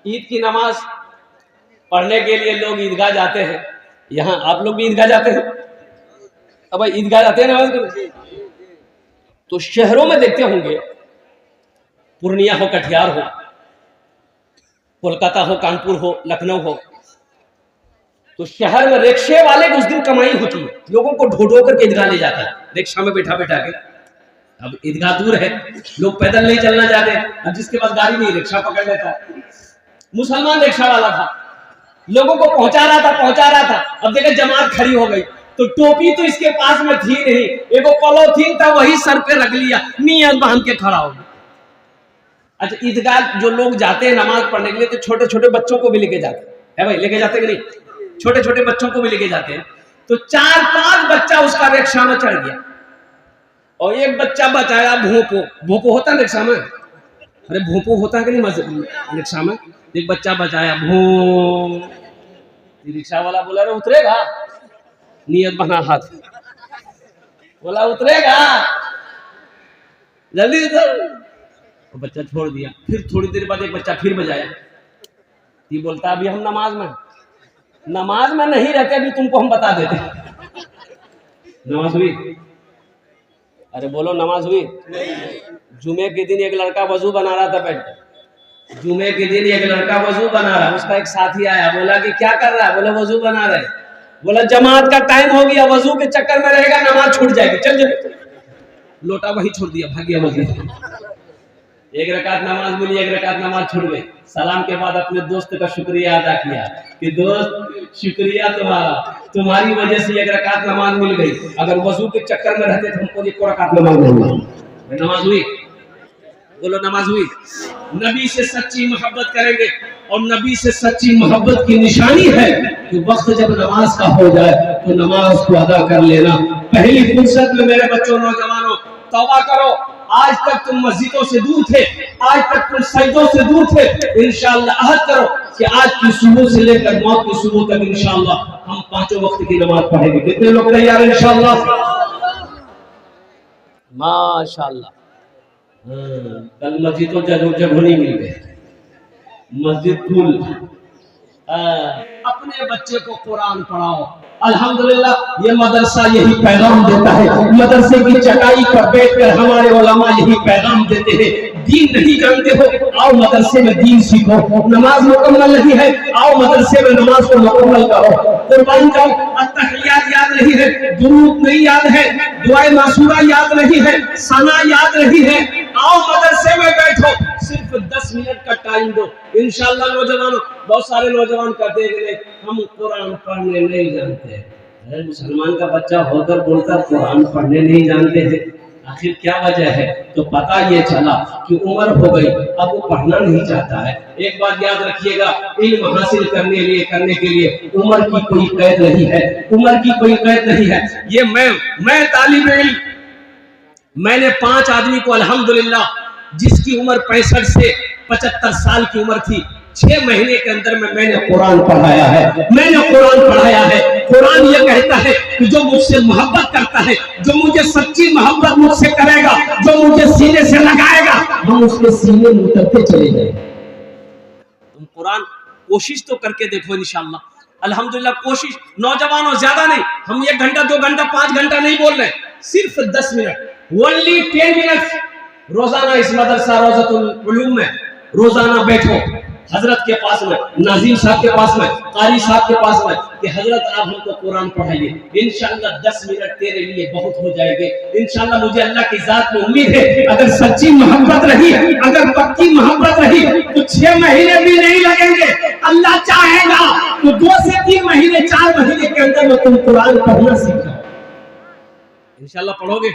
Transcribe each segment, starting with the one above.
عید کی نماز پڑھنے کے لیے لوگ عیدگاہ جاتے ہیں. یہاں آپ لوگ بھی عیدگاہ جاتے ہیں؟ اب عیدگاہ جاتے ہیں نماز کے. تو شہروں میں دیکھتے ہوں گے، پورنیہ ہو، کٹیہار ہو، کولکاتہ ہو، کانپور ہو، لکھنؤ ہو، تو شہر میں رکشے والے کو اس دن کمائی ہوتی ہے، لوگوں کو ڈھو ڈھو کر کے عیدگاہ لے جاتا ہے رکشا میں بٹھا بٹھا کے. اب عیدگاہ دور ہے، لوگ پیدل نہیں چلنا چاہتے، اب جس کے پاس گاڑی نہیں رکشا پکڑ لیتا. مسلمان رکشا والا تھا، لوگوں کو پہنچا رہا تھا. اب دیکھیں جماعت کھڑی ہو گئی تو ٹوپی تو اس کے پاس میں تھی نہیں، ایک پولیتھین تھا وہی سر پہ رکھ لیا، نیت باندھ کے کھڑا ہو گیا. اچھا عیدگاہ جو لوگ جاتے ہیں نماز پڑھنے کے لیے تو چھوٹے چھوٹے بچوں کو بھی لے کے جاتے ہیں، بھائی لے کے جاتے کہ نہیں؟ چھوٹے چھوٹے بچوں کو بھی لے کے جاتے ہیں. تو 4-5 بچہ اس کا رکشا میں چڑھ گیا اور ایک بچہ بچایا بھونپو. بھونپو ہوتا ہے رکشا میں؟ ارے بھونپو ہوتا ہے کہ نہیں رکشا میں؟ ایک بچہ بچایا بھون. رکشا والا بولا رے اترے گا؟ نیت بنا ہاتھ، بولا اترے گا جلدی اتر. بچہ چھوڑ دیا. پھر تھوڑی دیر بعد ایک بچہ پھر بجایا. یہ بولتا ابھی ہم نماز میں نہیں رہتے، ابھی تم کو ہم بتا دیتے. نماز ہوئی؟ ارے بولو نماز ہوئی؟ جمعے کے دن ایک لڑکا وضو بنا رہا تھا بیٹھ کر. جمعے کے دن ایک لڑکا وضو بنا رہا، اس کا ایک ساتھی آیا، بولا کہ کیا کر رہا ہے؟ بولا وضو بنا رہے. بولا جماعت کا ٹائم ہو گیا، وضو کے چکر میں رہے گا نماز چھوٹ جائے گی، چل جائے. لوٹا وہی چھوڑ دیا، بھاگ گیا مسجد. ایک رکعت نماز ملی، ایک رکعت نماز چھوٹ گئی. سلام کے بعد اپنے دوست کا شکریہ ادا کیا کہ دوست شکریہ تمہاری وجہ سے ایک رکعت نماز مل گئی، اگر وضو کے چکر میں رہتے تو ہم کو ایک رکعت نماز نہیں ملی. نماز ہوئی؟ بولو نماز ہوئی. نبی سے سچی محبت کریں گے، اور نبی سے سچی محبت کی نشانی ہے کہ وقت جب نماز کا ہو جائے تو نماز کو ادا کر لینا. پہلی فرصت میں میرے بچوں نوجوانوں توبہ کرو. آج تک تم مسجدوں سے دور تھے، آج تک تم سجدوں سے دور تھے. انشاءاللہ عہد کرو کہ آج کی صبح سے لے کر موت کی صبح تک انشاءاللہ ہم 5 وقت کی نماز پڑھیں گے. کتنے لوگ تیار ہیں انشاءاللہ؟ ماشاءاللہ. کل مسجدوں جگہ نہیں مل گئے، مسجد پھول. اپنے بچے کو قرآن پڑھاؤ. الحمدللہ یہ مدرسہ یہی پیغام دیتا ہے. مدرسے کی چٹائی پر بیٹھ کر ہمارے علماء یہی پیغام دیتے ہیں. دین نہیں جانتے ہو، آؤ مدرسے میں دین سیکھو. نماز مکمل نہیں ہے، آؤ مدرسے میں نماز کو مکمل کرو. قربان جاؤ، التحیات یاد نہیں ہے، درود نہیں یاد ہے، دعائے معصورہ یاد نہیں ہے، ثنا یاد نہیں ہے، آؤ مدرسے میں بیٹھو. صرف 10 منٹ کا ٹائم دو. انشاءاللہ نوجوانوں، بہت سارے نوجوان کہتے ہیں کہ ہم قرآن پڑھنے نہیں جانتے. مسلمان کا بچہ ہو کر بولتا قرآن پڑھنے نہیں جانتے ہیں، آخر کیا وجہ ہے؟ تو پتہ یہ چلا کہ عمر ہو گئی، اب وہ پڑھنا نہیں چاہتا ہے. ایک بات یاد رکھیے گا، علم حاصل کرنے کے لیے عمر کی کوئی قید نہیں ہے، عمر کی کوئی قید نہیں ہے. یہ میں طالب علم، میں نے 5 آدمی کو الحمدللہ جس کی عمر 65 سے 75 سال کی عمر تھی، 6 مہینے کے اندر میں نے قرآن پڑھایا ہے. میں نے قرآن پڑھایا ہے. قرآن یہ کہتا ہے کہ جو مجھ سے محبت کرتا ہے، جو مجھے سچی محبت مجھ سے کرے گا، جو مجھے سینے سے لگائے گا، ہم اس کے سینے میں اترتے چلے جائیں. تم قرآن کوشش تو کر کے دیکھو انشاءاللہ. الحمدللہ کوشش. نوجوانوں زیادہ نہیں، ہم 1 گھنٹہ 2 گھنٹہ 5 گھنٹہ نہیں بول رہے، صرف 10 منٹ، only 10 minutes روزانہ اس مدرسہ روضۃ العلوم میں روزانہ بیٹھو. حضرت کے پاس میں، ناظم صاحب کے پاس میں، قاری صاحب کے پاس میں کہ حضرت آپ ہم کو قرآن پڑھائیے. انشاءاللہ 10 منٹ تیرے لیے بہت ہو جائے گے. انشاءاللہ مجھے اللہ کی ذات میں امید ہے اگر سچی محبت رہی، اگر پکی محبت رہی تو 6 مہینے بھی نہیں لگیں گے. اللہ چاہے گا تو 2 سے 3 مہینے 4 مہینے کے اندر میں تم قرآن پڑھنا سیکھ جاؤ. انشاءاللہ پڑھو گے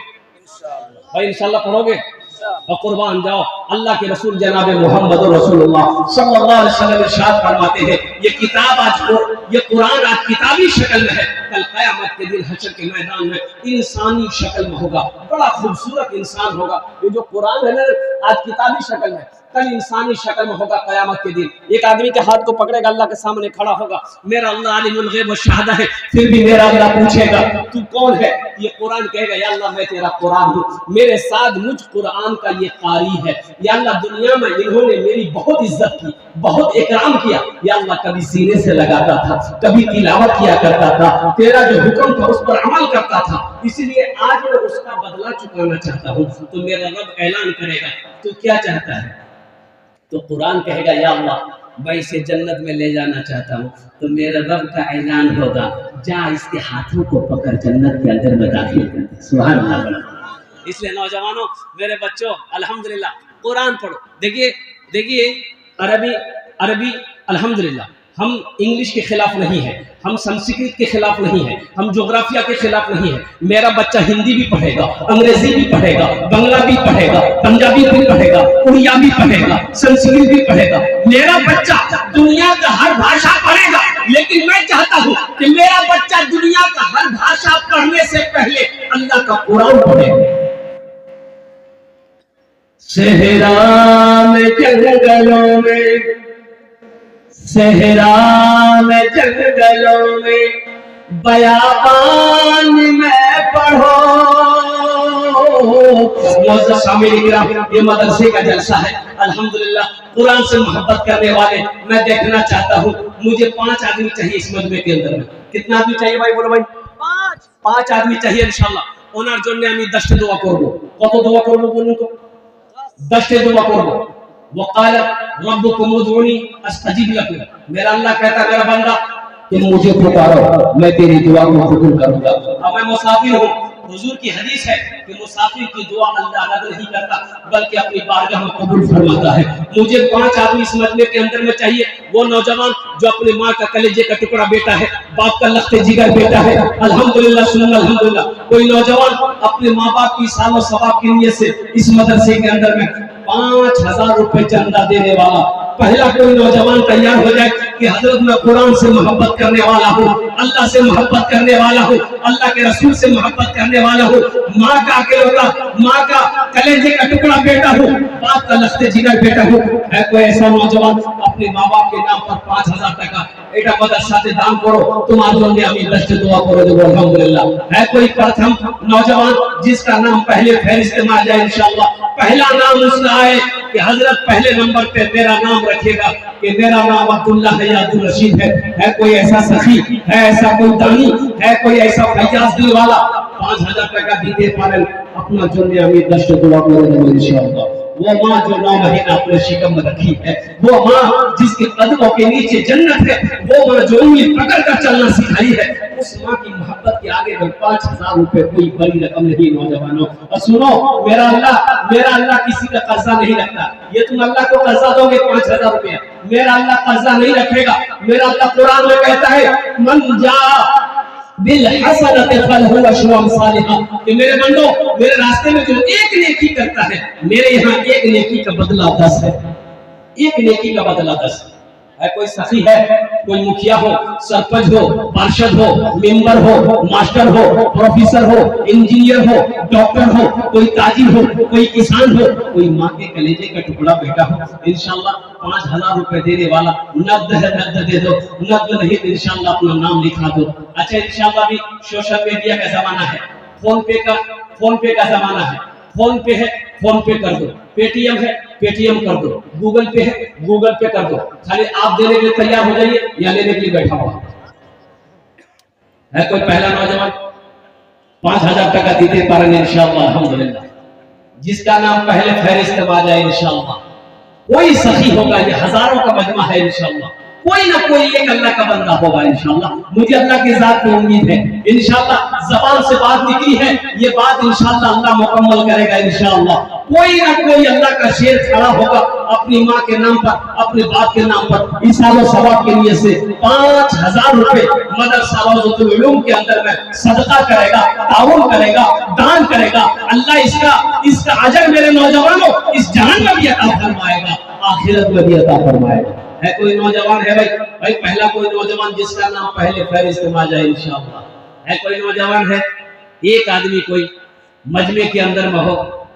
بھائی؟ انشاءاللہ پڑھو گے اور قربان جاؤ. اللہ کے رسول جناب محمد رسول اللہ صلی اللہ علیہ وسلم ارشاد فرماتے ہیں یہ کتاب یہ قرآن آج کتابی شکل میں ہے، کل قیامت کے دن حشر کے میدان میں انسانی شکل میں ہوگا. بڑا خوبصورت انسان ہوگا. یہ جو قرآن ہے نا آج کتابی شکل میں، کل انسانی شکل میں ہوگا قیامت کے دن. ایک آدمی کے ہاتھ کو پکڑے گا, اللہ کے سامنے کھڑا ہوگا, میرا اللہ عالم الغیب والشہادہ ہے, پھر بھی میرا اللہ پوچھے گا تو کون ہے؟ یہ قرآن کہے گا یا اللہ میں تیرا قرآن ہوں, میرے ساتھ مجھ قرآن کا یہ قاری ہے. یا اللہ دنیا میں انہوں نے میری بہت عزت کی, بہت اکرام کیا, یا اللہ کبھی سینے سے لگاتا تھا, کبھی تلاوت کیا کرتا تھا, تیرا جو حکم تھا اس پر عمل کرتا تھا, اسی لیے آج میں اس کا بدلہ چکانا چاہتا ہوں. تو میرا رب اعلان کرے گا تو کیا چاہتا ہے؟ تو قرآن کہے گا یا اللہ میں اسے جنت میں لے جانا چاہتا ہوں. تو میرے رب کا اعلان ہوگا جا اس کے ہاتھوں کو پکڑ جنت کے اندر میں داخل کر دے. سبحان اللہ. اس لیے نوجوانوں, میرے بچوں, الحمدللہ قرآن پڑھو. دیکھیے عربی الحمدللہ ہم انگلش کے خلاف نہیں ہیں, ہم سنسکرت کے خلاف نہیں ہیں, ہم جغرافیہ کے خلاف نہیں ہیں. میرا بچہ ہندی بھی پڑھے گا, انگریزی بھی پڑھے گا, بنگلہ بھی پڑھے گا, پنجابی بھی پڑھے گا, اڑیا بھی پڑھے گا, سنسکرت بھی پڑھے گا. میرا بچہ دنیا کا ہر بھاشا پڑھے گا, لیکن میں چاہتا ہوں کہ میرا بچہ دنیا کا ہر بھاشا پڑھنے سے پہلے اللہ کا قرآن پڑھے. صحرا میں جنگلوں میں, صحرا میں جنگلوں میں, بیابان میں پڑھو. معزز شامعین کرام, یہ مدرسے کا جلسہ ہے الحمدللہ. قرآن سے محبت کرنے والے میں دیکھنا چاہتا ہوں. مجھے 5 آدمی چاہیے اس مجمع کے اندر میں. کتنا آدمی چاہیے بھائی؟ بولو بھائی. 5 آدمی چاہیے انشاءاللہ. ওনার জন্য আমি 10টি দোয়া করব. কত দোয়া করব বলুন তো? 10টি দোয়া করব. وقال ربكم ادعوني استجب لكم. میرا اللہ کہتا ہے میرا بندہ تم مجھے پکارو میں تیری دعا کو قبول کروں گا. اب میں مسافر ہوں, حضور کی حدیث ہے کہ مسافر کی دعا اللہ رد نہیں کرتا بلکہ اپنی بارگاہ میں قبول فرماتا ہے. مجھے 5 آدمی اس مجمع کے اندر میں چاہیے. وہ نوجوان جو اپنے ماں کا کلیجے کا ٹکڑا بیٹا ہے, باپ کا لخت جگر بیٹا ہے, الحمدللہ سنن الحمدللہ. کوئی نوجوان اپنے ماں باپ کی سال و ثواب کی نیت سے اس مدرسے کے اندر میں 5000 روپے چندہ دینے والا پہلا کوئی نوجوان تیار ہو جائے کہ حضرت میں قرآن سے محبت کرنے والا ہوں, اللہ سے محبت کرنے والا ہوں, اللہ کے رسول سے محبت کرنے والا ہوں, ماں کا اکیلوتا, ماں کا کلیجے کا ٹکڑا بیٹا ہوں, باپ کا لخت جگر بیٹا ہوں. ہے کوئی ایسا نوجوان اپنے ماں باپ کے نام پر 5000 টাকা এটা মাদ্রাসাতে দান করো, তোমার জন্য আমি 10 দোয়া করে দেব আলহামদুলিল্লাহ. ہے کوئی پرتھم نوجوان جس کا نام پہلے فہرست میں آ جائے انشاءاللہ, پہلا نام اس کا ہے کہ حضرت پہلے نمبر پہ میرا نام رکھے گا کہ میرا نام عبداللہ ہے یا عبدالرشید ہے. ہے کوئی ایسا سخی, ہے ایسا کوئی دانی, ہے کوئی ایسا فیاض دل والا 5000 টাকা দিতে পারেন, আপনার জন্য আমি 10 দোয়া করে দেব ইনশাআল্লাহ. وہ ماں جو 9 مہینہ اپنے شکم میں رکھی ہے, وہ ماں جس کے قدموں کے نیچے جنت ہے, وہ ماں جو انگلی پکڑ کر چلنا سکھائی ہے, اس ماں کی محبت کے آگے میں 5000 روپے کوئی بڑی رقم نہیں. نوجوانوں اور سنو, میرا اللہ کسی کا قرضہ نہیں رکھتا. یہ تم اللہ کو قرضہ دو گے 5000 روپے, میرا اللہ قرضہ نہیں رکھے گا. میرا اللہ قرآن میں کہتا ہے من جاء بالحسنۃ فلہ عشر امثالھا, کہ میرے بندو میرے راستے میں جو ایک نیکی کرتا ہے, میرے یہاں ایک نیکی کا بدلہ 10 ہے. ایک نیکی کا بدلہ 10 ہے. کوئی سخی ہے, کوئی مکھیا ہو, سرپنچ ہو, پارشد ہو, ممبر ہو, ماسٹر ہو, پروفیسر ہو, انجینئر ہو, ڈاکٹر ہو, کوئی تاجر ہو, کوئی کسان ہو, کوئی ماں کے کلیجے کا ٹکڑا بیٹا ہو, انشاءاللہ 5000 روپے دینے والا نقد ہے, نقد دے دو, نقد نہیں تو انشاءاللہ اپنا نام لکھا دو. اچھا انشاءاللہ بھی سوشل میڈیا کا زمانہ ہے, فون پے کا زمانہ ہے. فون پے ہے, فون پے کر دو. پے ٹی ایم ہے, پے ٹی ایم کر دو. گوگل پے ہے, گوگل پے کر دو. خالی آپ دینے کے لیے تیار ہو جائیے یا لینے کے لیے بیٹھا ہوا ہے. کوئی پہلا نوجوان 5000 টাকা دیتے پارن انشاءاللہ الحمدللہ, جس کا نام پہلے فہرست میں آ جائے انشاءاللہ. کوئی سخی ہوگا, یہ ہزاروں کا مجمع ہے انشاءاللہ, کوئی نہ کوئی ایک اللہ کا بندہ ہوگا انشاءاللہ. مجھے اللہ کی ذات پہ امید ہے انشاءاللہ. زبان سے بات نکلی ہے, یہ بات انشاءاللہ اللہ مکمل کرے گا انشاءاللہ. کوئی نہ کوئی اللہ کا شیر کھڑا ہوگا اپنی ماں کے نام پر, اپنے باپ کے نام پر, ایثار و ثواب کے نیت سے 5000 روپے مدرسہ روضۃ العلوم کے اندر میں صدقہ کرے گا, تعاون کرے گا, دان کرے گا. اللہ اس کا اجر میرے نوجوانوں اس جہان میں بھی عطا فرمائے گا, آخرت میں بھی عطا فرمائے گا. ہے کوئی نوجوان ہے بھائی پہلا کوئی نوجوان جس کا نام پہلے فہرست میں آ جائے انشاءاللہ. ہے کوئی نوجوان ہے, ایک آدمی کوئی مجمع کے اندر میں ہو,